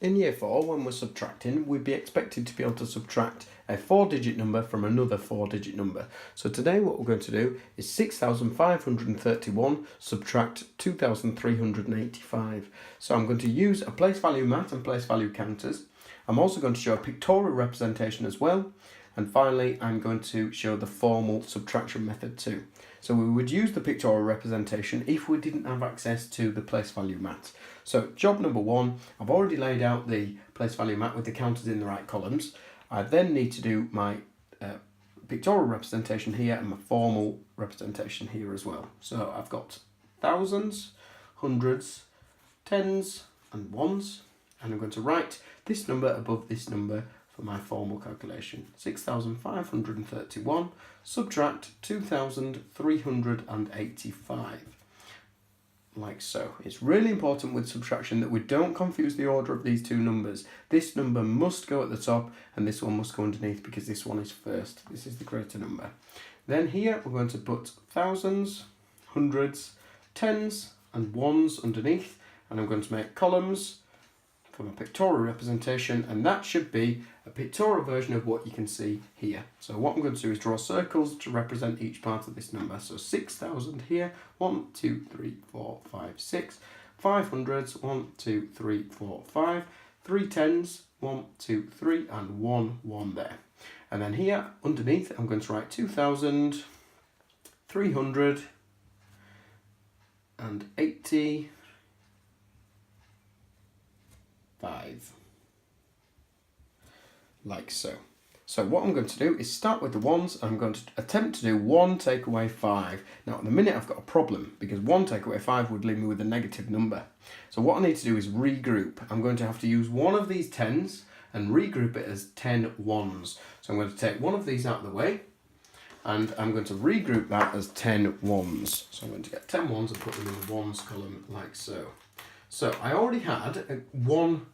In year 4, when we're subtracting, we'd be expected to be able to subtract a 4-digit number from another 4-digit number. So today what we're going to do is 6,531 subtract 2,385. So I'm going to use a place value mat and place value counters. I'm also going to show a pictorial representation as well. And finally, I'm going to show the formal subtraction method too. So we would use the pictorial representation if we didn't have access to the place value mat. So job number 1, I've already laid out the place value mat with the counters in the right columns. I then need to do my pictorial representation here and my formal representation here as well. So I've got thousands, hundreds, tens and ones, and I'm going to write this number above this number for my formal calculation. 6,531 subtract 2,385. Like so. It's really important with subtraction that we don't confuse the order of these two numbers. This number must go at the top and this one must go underneath because this one is first. This is the greater number. Then here we're going to put thousands, hundreds, tens and ones underneath, and I'm going to make columns for my pictorial representation, and that should be a pictorial version of what you can see here. So what I'm going to do is draw circles to represent each part of this number. So 6,000 here, 1, 2, 3, 4, 5, 6, 500s, 1, 2, 3, 4, 5, 3 tens, 1, 2, 3, and 1 there. And then here underneath I'm going to write 2,385. Like so. So what I'm going to do is start with the ones. I'm going to attempt to do 1 take away 5. Now at the minute I've got a problem because 1 take away 5 would leave me with a negative number. So what I need to do is regroup. I'm going to have to use one of these tens and regroup it as 10 ones. So I'm going to take one of these out of the way and I'm going to regroup that as 10 ones. So I'm going to get 10 ones and put them in the ones column like so. So I already had one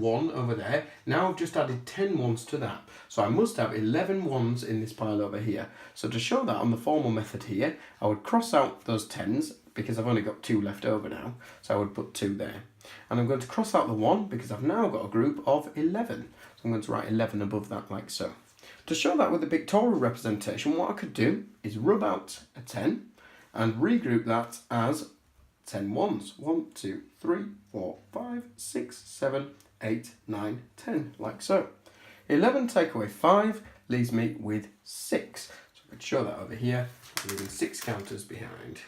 over there. Now I've just added 10 ones to that. So I must have 11 ones in this pile over here. So to show that on the formal method here, I would cross out those tens because I've only got 2 left over now. So I would put 2 there. And I'm going to cross out the 1 because I've now got a group of 11. So I'm going to write 11 above that like so. To show that with the pictorial representation, what I could do is rub out a 10 and regroup that as 10 ones. 1, 2, 3, 4, 5, 6, 7, 8, 9, 10, like so. 11 take away 5 leaves me with 6. So I could show that over here, leaving 6 counters behind.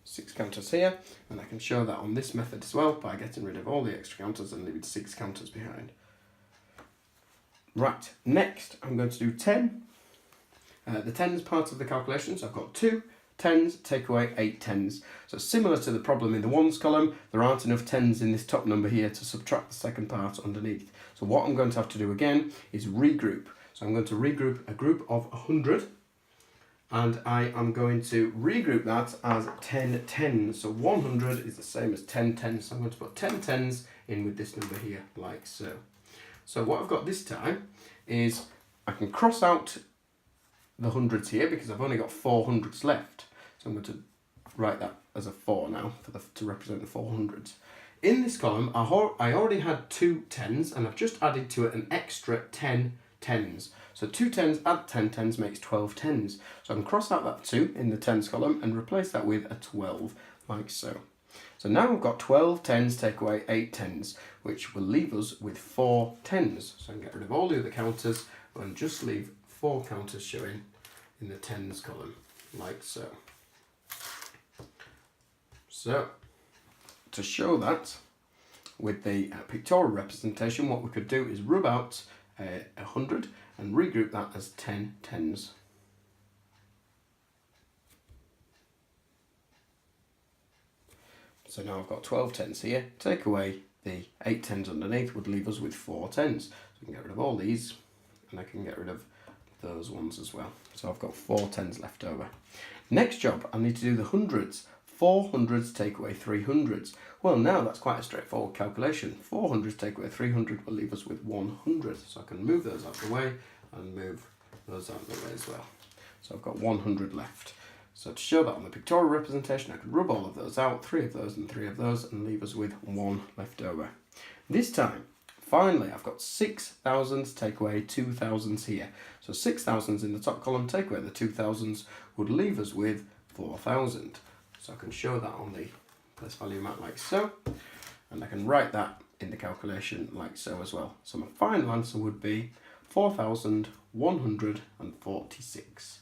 6 counters here, and I can show that on this method as well by getting rid of all the extra counters and leaving 6 counters behind. Right, next I'm going to do 10. The tens part of the calculation, so I've got 2 tens, take away 8 tens. So similar to the problem in the ones column, there aren't enough tens in this top number here to subtract the second part underneath. So what I'm going to have to do again is regroup. So I'm going to regroup a group of 100, and I am going to regroup that as 10 tens. So 100 is the same as 10 tens. So I'm going to put 10 tens in with this number here, like so. So what I've got this time is I can cross out the hundreds here because I've only got 4 hundreds left. So I'm going to write that as a 4 now to represent the 400s. In this column, I already had 2 tens and I've just added to it an extra 10 tens. So 2 tens add 10 tens makes 12 tens. So I can cross out that 2 in the tens column and replace that with a 12, like so. So now we've got 12 tens take away 8 tens, which will leave us with 4 tens. So I can get rid of all the other counters and just leave 4 counters showing in the tens column, like so. So, to show that with the pictorial representation, what we could do is rub out 100 and regroup that as 10 tens. So now I've got 12 tens here. Take away the 8 tens underneath would leave us with 4 tens. So I can get rid of all these and I can get rid of those ones as well. So I've got 4 tens left over. Next job, I need to do the hundreds. 4 hundreds take away 3 hundreds. Well, now that's quite a straightforward calculation. 4 hundreds take away 300 will leave us with 100. So I can move those out of the way and move those out of the way as well. So I've got 100 left. So to show that on the pictorial representation, I could rub all of those out, 3 of those and 3 of those, and leave us with 1 left over. This time, finally, I've got 6 thousands, take away 2 thousands here. So 6 thousands in the top column, take away the 2 thousands, would leave us with 4,000. So I can show that on the place value mat like so, and I can write that in the calculation like so as well. So my final answer would be 4,146.